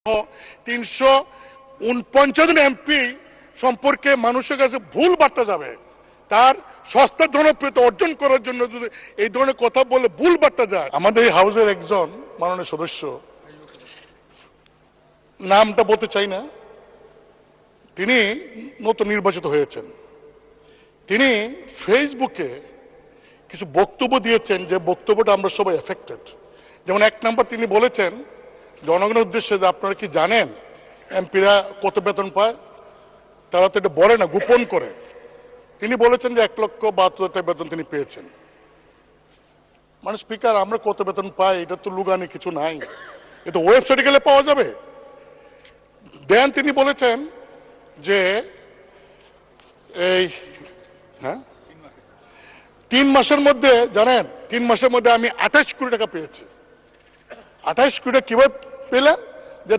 349 জন MP সম্পর্কে মানুষের কাছে ভুল বার্তা যাবে। তার সস্তা জনপ্রিয়তা অর্জন করার জন্য যদি এই ধরনের কথা বলে ভুল বার্তা যায়, আমাদের এই হাউসের একজন মাননীয় সদস্য, নামটা বলতে চাই না, তিনি নতুন নির্বাচিত হয়েছেন। তিনি ফেসবুকে কিছু বক্তব্য দিয়েছেন, যে বক্তব্যটা আমরা সবাই এফেক্টেড। যেমন 1 নম্বর তিনি বলেছেন জনগণের উদ্দেশ্যে যে আপনারা কি জানেন এমপিরা কত বেতন পায়? তারা তো এটা বলে না, গোপন করে। তিনি বলেছেন যে 1,72,000 বেতন তিনি পেয়েছেন। মানে স্পিকার, আমরা কত বেতন পাই এটা তো লুগানি কিছু নাই, এটা ওয়েবসাইটে গেলে পাওয়া যাবে। দেন তিনি বলেছেন যে এই 3 মাসের মধ্যে, জানেন 3 মাসের মধ্যে আমি 28 কোটি টাকা পেয়েছি। 28 কোটি টাকা কিভাবে পেলেন? যে